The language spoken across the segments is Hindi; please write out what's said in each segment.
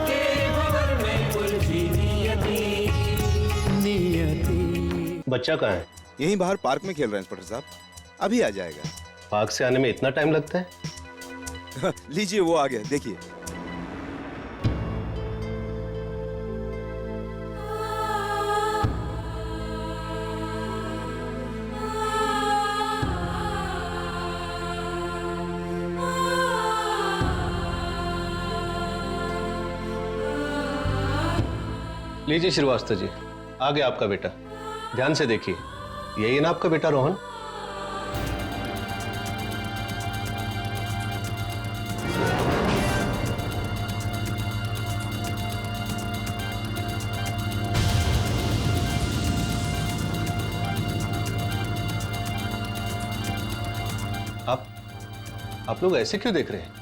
के भंवर में उलझी नियति। बच्चा कहाँ है? यहीं बाहर पार्क में खेल रहे हैं इंस्पेक्टर साहब, अभी आ जाएगा। पार्क से आने में इतना टाइम लगता है? लीजिए वो आ गया, देखिए। लीजिए श्रीवास्तव जी, आ गया आपका बेटा। ध्यान से देखिए, यही है ना आपका बेटा रोहन? आप लोग ऐसे क्यों देख रहे हैं?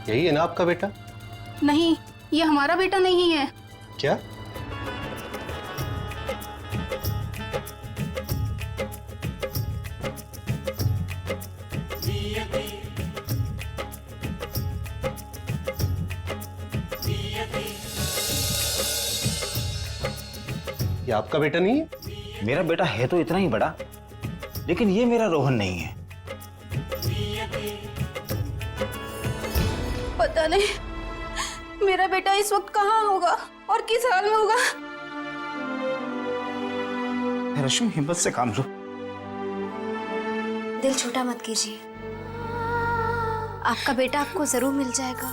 यही है ना आपका बेटा? नहीं, ये हमारा बेटा नहीं है। क्या? ये आपका बेटा नहीं है? मेरा बेटा है तो इतना ही बड़ा, लेकिन ये मेरा रोहन नहीं है। पता नहीं मेरा बेटा इस वक्त कहाँ होगा और किस हाल में होगा। रश्मि, हिम्मत से काम लो। दिल छोटा मत कीजिए, आपका बेटा आपको जरूर मिल जाएगा।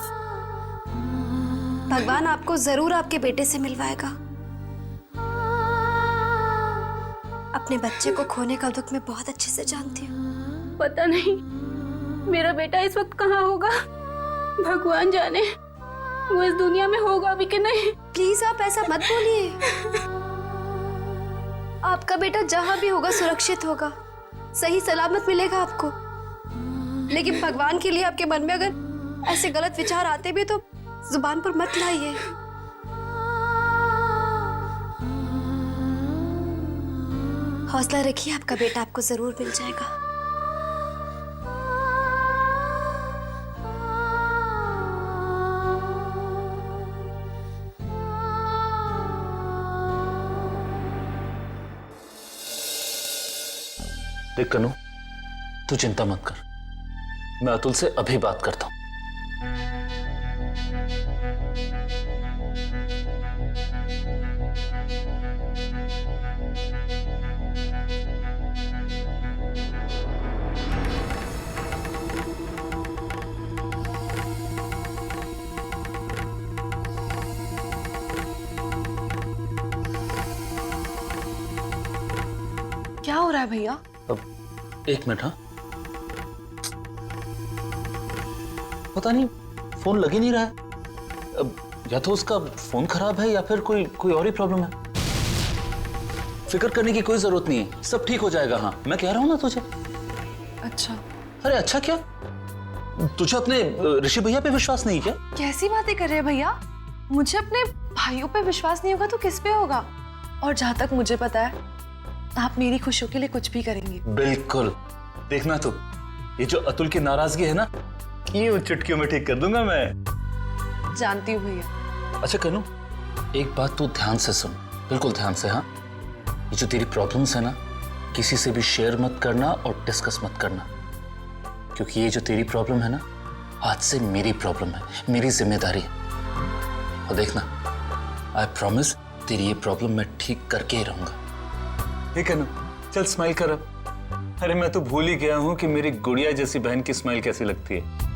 भगवान आपको जरूर आपके बेटे से मिलवाएगा। अपने बच्चे को खोने का दुख मैं बहुत अच्छे से जानती हूँ। पता नहीं मेरा बेटा इस वक्त कहाँ होगा, भगवान जाने वो इस दुनिया में होगा भी कि नहीं। प्लीज आप ऐसा मत बोलिए। आपका बेटा जहां भी होगा सुरक्षित होगा, सही सलामत मिलेगा आपको। लेकिन भगवान के लिए आपके मन में अगर ऐसे गलत विचार आते भी तो जुबान पर मत लाइए। हौसला रखिए, आपका बेटा आपको जरूर मिल जाएगा। देख कनू, तू चिंता मत कर, मैं अतुल से अभी बात करता हूं। क्या हो रहा है भैया? अब एक मिनट। हाँ, पता नहीं फोन लग ही नहीं रहा है। अब या तो उसका फोन खराब है या फिर कोई और ही प्रॉब्लम है। फिक्र करने की कोई जरूरत नहीं है, सब ठीक हो जाएगा। हाँ, मैं कह रहा हूं ना तुझे। अच्छा? अरे अच्छा क्या, तुझे अपने ऋषि भैया पे विश्वास नहीं क्या? कैसी बातें कर रहे हैं भैया? मुझे अपने भाइयों पे विश्वास नहीं होगा तो किस पे होगा? और जहां तक मुझे पता है, आप मेरी खुशियों के लिए कुछ भी करेंगे। बिल्कुल, देखना तू, ये जो अतुल की नाराजगी है ना, ये चुटकियों में ठीक कर दूंगा मैं। जानती हूँ भैया। अच्छा कनू, एक बात तू ध्यान से सुन, बिल्कुल ध्यान से। हाँ, ये जो तेरी प्रॉब्लम्स है ना, किसी से भी शेयर मत करना और डिस्कस मत करना, क्योंकि ये जो तेरी प्रॉब्लम है ना, आज से मेरी प्रॉब्लम है, मेरी जिम्मेदारी है। और देखना, आई प्रॉमिस तेरी ये प्रॉब्लम मैं ठीक करके ही रहूंगा। ठीक है ना? चल स्माइल कर अब। अरे मैं तो भूल ही गया हूं कि मेरी गुड़िया जैसी बहन की स्माइल कैसी लगती है।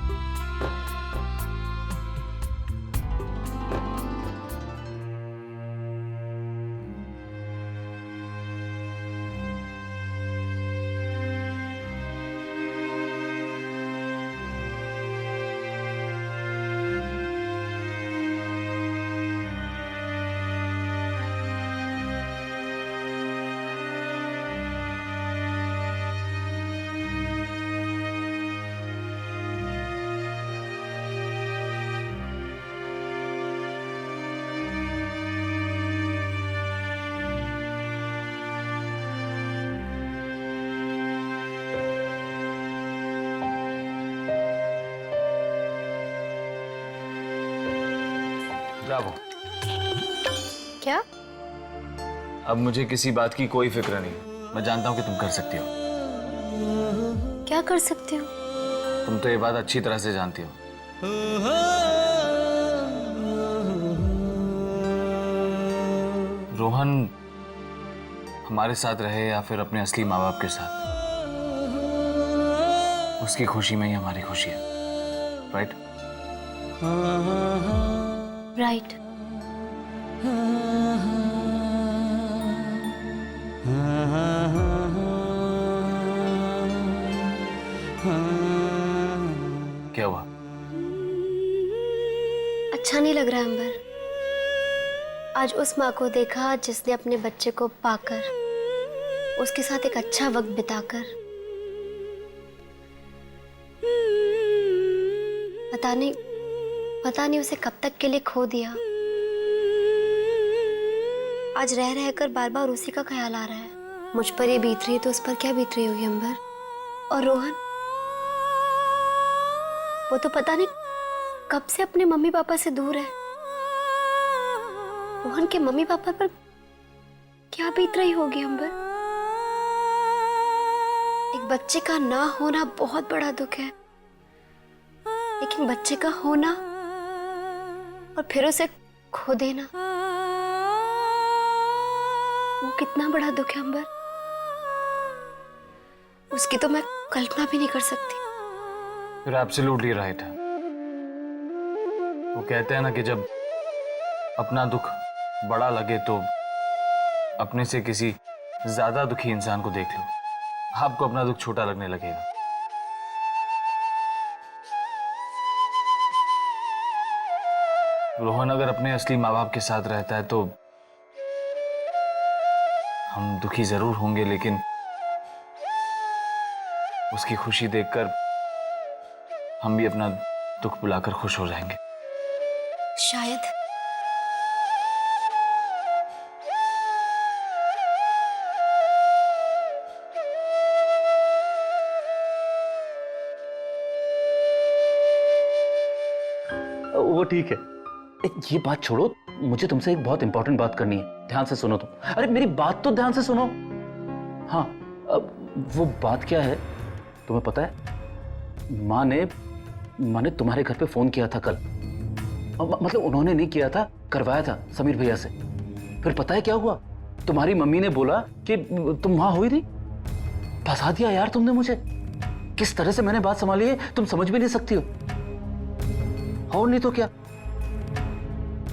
ब्रावो। क्या? अब मुझे किसी बात की कोई फिक्र नहीं। मैं जानता हूँ कि तुम कर सकती हो। क्या कर सकती हूँ? तुम तो ये बात अच्छी तरह से जानती हो। रोहन हमारे साथ रहे या फिर अपने असली माँ बाप के साथ, उसकी खुशी में ही हमारी खुशी है। राइट? राइट। क्या हुआ? अच्छा नहीं लग रहा अंबर। आज उस माँ को देखा जिसने अपने बच्चे को पाकर, उसके साथ एक अच्छा वक्त बिताकर, पता नहीं उसे कब तक के लिए खो दिया। आज रह रहकर बार बार उसी का ख्याल आ रहा है। मुझ पर ये बीत रही है तो उस पर क्या बीत रही होगी अंबर? और रोहन, वो तो पता नहीं कब से अपने मम्मी पापा से दूर है। रोहन के मम्मी पापा पर क्या बीत रही होगी अंबर? एक बच्चे का ना होना बहुत बड़ा दुख है, लेकिन बच्चे का होना और फिर उसे खो देना, वो कितना बड़ा दुख है अंबर। उसकी तो मैं कल्पना भी नहीं कर सकती। You're absolutely right है। वो कहते हैं ना कि जब अपना दुख बड़ा लगे तो अपने से किसी ज्यादा दुखी इंसान को देख लो, आपको अपना दुख छोटा लगने लगेगा। रोहन अगर अपने असली माँ बाप के साथ रहता है तो हम दुखी जरूर होंगे, लेकिन उसकी खुशी देखकर हम भी अपना दुख बुलाकर खुश हो जाएंगे। शायद। वो ठीक है। ये बात छोड़ो, मुझे तुमसे एक बहुत इंपॉर्टेंट बात करनी है। ध्यान से सुनो तुम। अरे मेरी बात तो ध्यान से सुनो। हाँ, वो बात क्या है तुम्हें पता है? माँ ने तुम्हारे घर पे फोन किया था कल। मतलब उन्होंने नहीं किया था, करवाया था समीर भैया से। फिर पता है क्या हुआ? तुम्हारी मम्मी ने बोला कि तुम वहां हुई नहीं। फंसा दिया यार तुमने मुझे। किस तरह से मैंने बात संभाली है तुम समझ भी नहीं सकती हो। और नहीं तो क्या।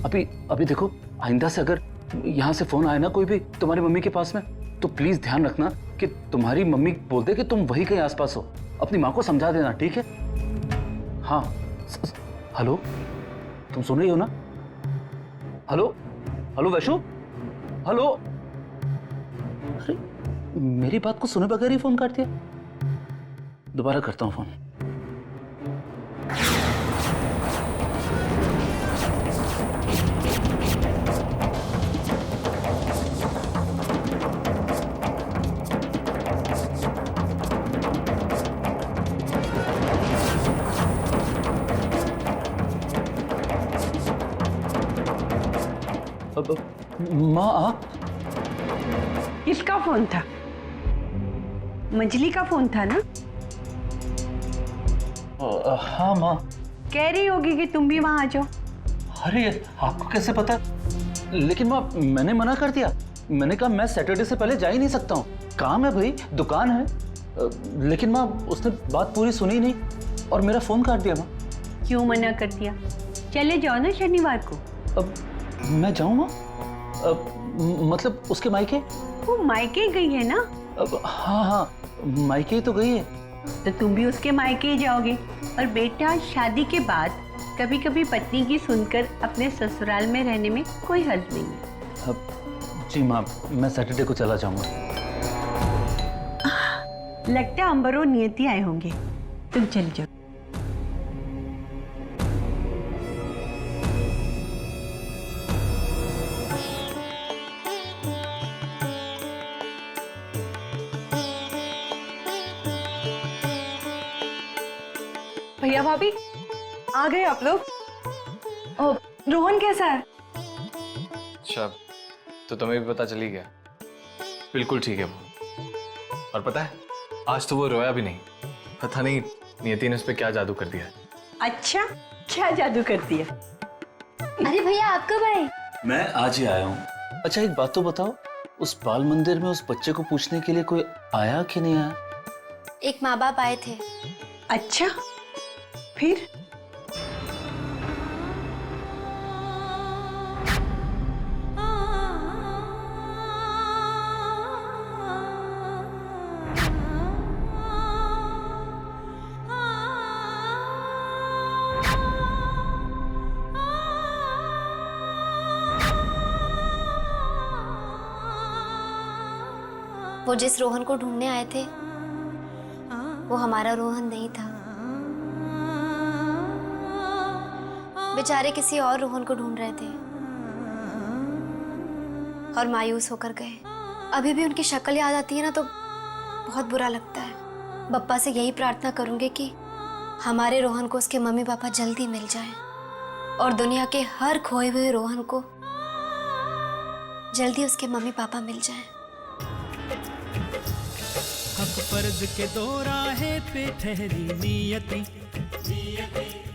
अभी देखो, आइंदा से अगर यहां से फोन आए ना कोई भी तुम्हारी मम्मी के पास में, तो प्लीज ध्यान रखना कि तुम्हारी मम्मी बोल दे कि तुम वहीं कहीं आसपास हो। अपनी माँ को समझा देना, ठीक है? हाँ। हेलो, तुम सुन रही हो ना? Hello Vaishu, hello. अरे मेरी बात को सुने बगैर ही फोन काट दिया। दोबारा करता हूँ फोन। माँ, किसका फोन था? मंजली का फोन था ना? हाँ माँ। कह रही होगी कि तुम भी वहां आ जाओ। अरे आपको कैसे पता? लेकिन माँ, मैंने मना कर दिया। मैंने कहा मैं सैटरडे से पहले जा ही नहीं सकता हूँ, काम है भाई, दुकान है। लेकिन माँ उसने बात पूरी सुनी नहीं और मेरा फोन काट दिया। माँ क्यों मना कर दिया? चले जाओ ना शनिवार को। अब मैं जाऊँ माँ? मतलब उसके मायके? वो मायके गई है ना? अब हाँ, मायके ही तो गई है। तो तुम भी उसके मायके ही जाओगे। और बेटा, शादी के बाद कभी कभी पत्नी की सुनकर अपने ससुराल में रहने में कोई हर्ज नहीं है। अब जी माँ, मैं सैटरडे को चला जाऊंगा। लगता है अंबर और नियति आए होंगे, तुम चल जाओ। भैया भाभी आ गए आप लोग? ओ रोहन कैसा है? अच्छा, तो तुम्हें भी पता चली गया। बिल्कुल ठीक है वो। और पता है, आज तो वो रोया भी नहीं। पता नहीं नियति ने उस पर क्या जादू कर दिया है। अच्छा, क्या जादू कर दिया? अरे भैया आप कब आए? मैं आज ही आया हूँ। अच्छा एक बात तो बताओ, उस बाल मंदिर में उस बच्चे को पूछने के लिए कोई आया कि नहीं आया? एक माँ बाप आए थे। अच्छा, फिर? वो जिस रोहन को ढूंढने आए थे वो हमारा रोहन नहीं था। बेचारे किसी और रोहन को ढूंढ रहे थे और मायूस होकर गए। अभी भी उनकी शक्ल याद आती है ना तो बहुत बुरा लगता है। बप्पा से यही प्रार्थना करूंगी कि हमारे रोहन को उसके मम्मी पापा जल्दी मिल जाएं और दुनिया के हर खोए हुए रोहन को जल्दी उसके मम्मी पापा मिल जाएं। हक फर्ज के दो राहें पे ठहरी नियति,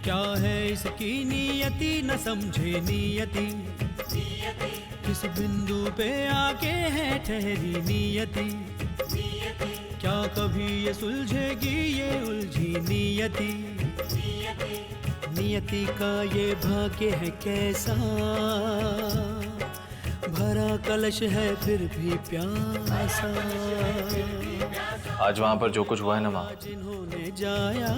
क्या है इसकी नियति न समझे नियति, किस बिंदु पे आके है ठहरी नियति, क्या कभी ये सुलझेगी ये उलझी नियति, नियति का ये भाग्य है कैसा, भरा कलश है फिर भी प्यासा। आज वहां पर जो कुछ हुआ है ना माँ, जिन्होंने जाया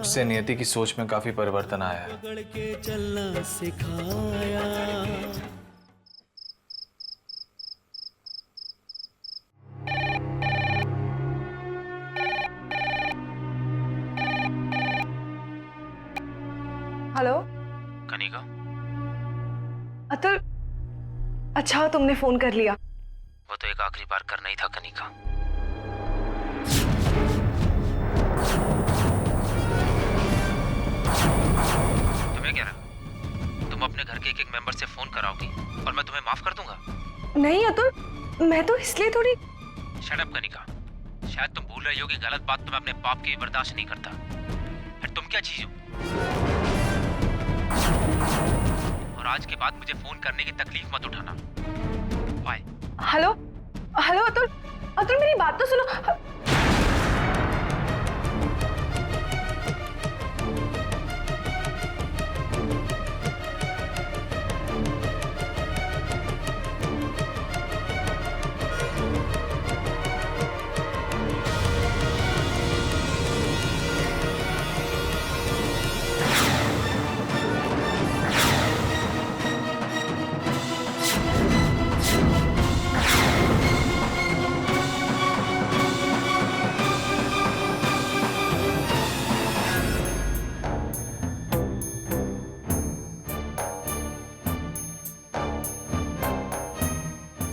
उससे नियति की सोच में काफी परिवर्तन आया है। पकड़ के चलना सिखाया। हेलो कनिका, अतुल, अच्छा तुमने फोन कर लिया। वो तो एक आखिरी बार करना ही था कनिका। तुम्हें क्या रहा, तुम अपने घर के एक एक मेंबर से फोन कराओगी और मैं तुम्हें माफ कर दूंगा? नहीं अतुल, मैं तो इसलिए थोड़ी। शट अप कनिका, शायद तुम भूल रही हो कि गलत बात तो मैं अपने बाप की बर्दाश्त नहीं करता। फिर तुम क्या चीज हो? और आज के बाद मुझे फोन करने की तकलीफ मत उठाना। Bye. Hello hello Atul, Atul मेरी बात तो सुनो।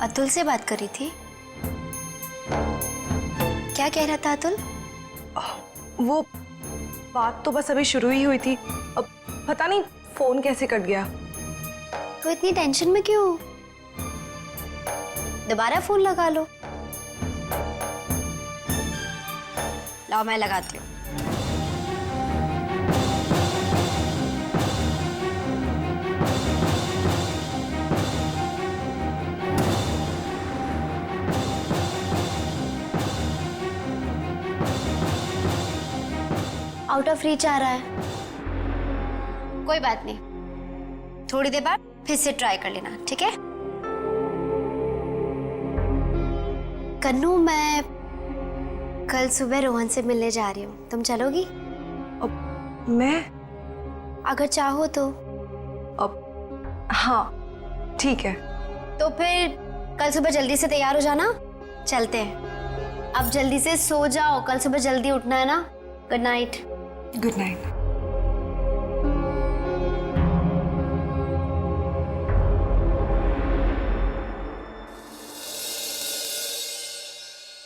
अतुल से बात करी थी? क्या कह रहा था अतुल? वो बात तो बस अभी शुरू ही हुई थी, अब पता नहीं फोन कैसे कट गया। तो इतनी टेंशन में क्यों? दोबारा फोन लगा लो। लाओ मैं लगाती हूँ। आउट ऑफ रीच आ रहा है। कोई बात नहीं, थोड़ी देर बाद फिर से ट्राई कर लेना, ठीक है? कन्नू, मैं कल सुबह रोहन से मिलने जा रही हूँ, तुम चलोगी? मैं? अगर चाहो तो। अब हाँ ठीक है। तो फिर कल सुबह जल्दी से तैयार हो जाना, चलते हैं। अब जल्दी से सो जाओ, कल सुबह जल्दी उठना है ना। Good night. Good night.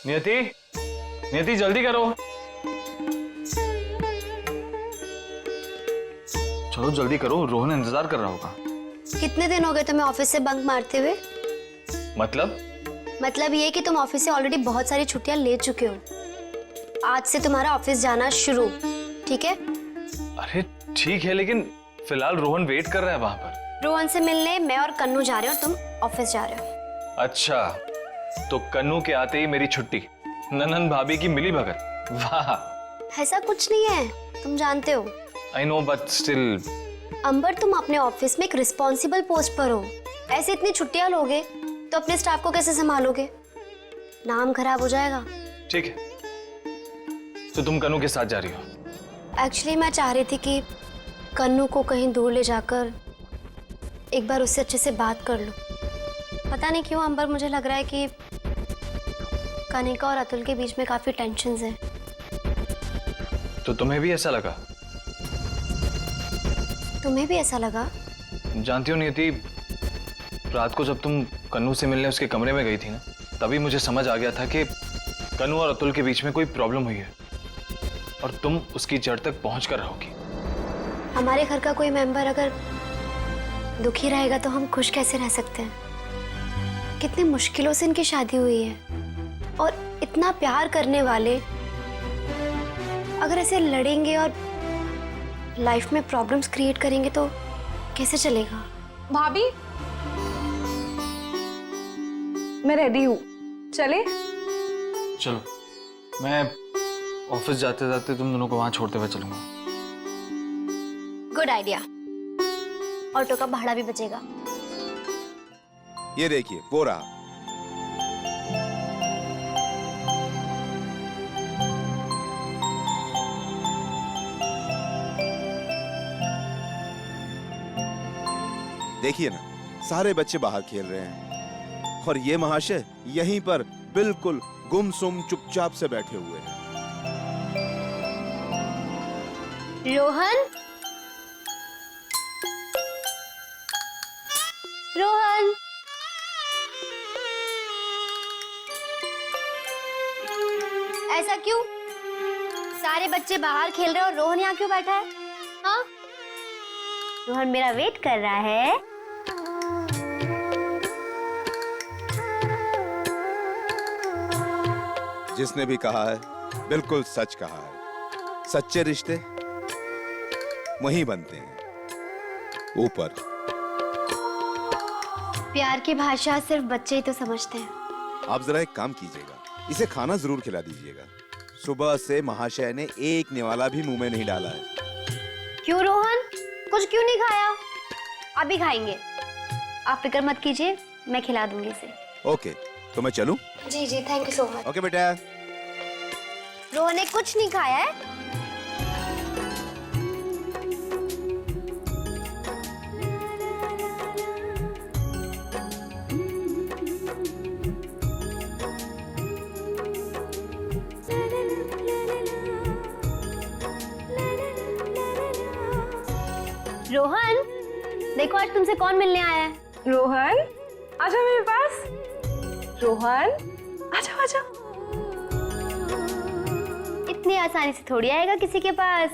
नियति, नियति जल्दी करो। चलो जल्दी करो, रोहन इंतजार कर रहा होगा। कितने दिन हो गए तुम्हें ऑफिस से बंक मारते हुए? मतलब ये कि तुम ऑफिस से ऑलरेडी बहुत सारी छुट्टियां ले चुके हो। आज से तुम्हारा ऑफिस जाना शुरू, ठीक है? अरे ठीक है, लेकिन फिलहाल रोहन वेट कर रहा है वहां पर। रोहन से मिलने मैं और कन्नू जा रहे हो, तुम ऑफिस जा रहे हो। अच्छा, तो कन्नू के आते ही मेरी छुट्टी, ननन भाभी की मिली भगत। वाह। ऐसा कुछ नहीं है, तुम जानते हो। I know but still. Amber, तुम अपने ऑफिस में एक रिस्पॉन्सिबल पोस्ट पर हो। ऐसे इतनी छुट्टियां लोगे तो अपने स्टाफ को कैसे संभालोगे? नाम खराब हो जाएगा। ठीक है, तो तुम कन्नू के साथ जा रही हो? एक्चुअली मैं चाह रही थी कि कन्नू को कहीं दूर ले जाकर एक बार उससे अच्छे से बात कर लूं। पता नहीं क्यों अंबर, मुझे लग रहा है कि कनिका और अतुल के बीच में काफी टेंशन्स हैं। तो तुम्हें भी ऐसा लगा? तुम्हें भी ऐसा लगा? जानती हो नियति, रात को जब तुम कन्नू से मिलने उसके कमरे में गई थी ना, तभी मुझे समझ आ गया था कि कन्नू और अतुल के बीच में कोई प्रॉब्लम हुई है और तुम उसकी जड़ तक पहुंच कर रहोगी। हमारे घर का कोई मेंबर अगर दुखी रहेगा तो हम खुश कैसे रह सकते हैं? कितनी मुश्किलों से इनकी शादी हुई है, और इतना प्यार करने वाले अगर ऐसे लड़ेंगे और लाइफ में प्रॉब्लम्स क्रिएट करेंगे तो कैसे चलेगा? भाभी, मैं रेडी हूँ, चले? चलो, मैं ऑफिस जाते जाते तुम दोनों को वहां छोड़ते हुए चलूंगा। Good idea. ऑटो का भाड़ा भी बचेगा। ये देखिए, वो रहा। देखिए ना, सारे बच्चे बाहर खेल रहे हैं और ये महाशय यहीं पर बिल्कुल गुमसुम चुपचाप से बैठे हुए हैं। रोहन, रोहन, ऐसा क्यों? सारे बच्चे बाहर खेल रहे हैं और रोहन यहाँ क्यों बैठा है? हाँ, रोहन मेरा वेट कर रहा है। जिसने भी कहा है बिल्कुल सच कहा है। सच्चे रिश्ते वहीं बनते हैं, ऊपर। प्यार की भाषा सिर्फ बच्चे ही तो समझते हैं। आप जरा एक काम कीजिएगा, इसे खाना जरूर खिला दीजिएगा। सुबह से महाशय ने एक निवाला भी मुंह में नहीं डाला है। क्यों रोहन, कुछ क्यों नहीं खाया? अभी खाएंगे, आप फिक्र मत कीजिए, मैं खिला दूंगी इसे। ओके, तो मैं चलूं? जी जी, thank you so much. Okay बेटा। रोहन ने कुछ नहीं खाया है। रोहन, देखो आज तुमसे कौन मिलने आया है। रोहन, आजा मेरे पास। रोहन, आजा आजा। इतनी आसानी से थोड़ी आएगा किसी के पास।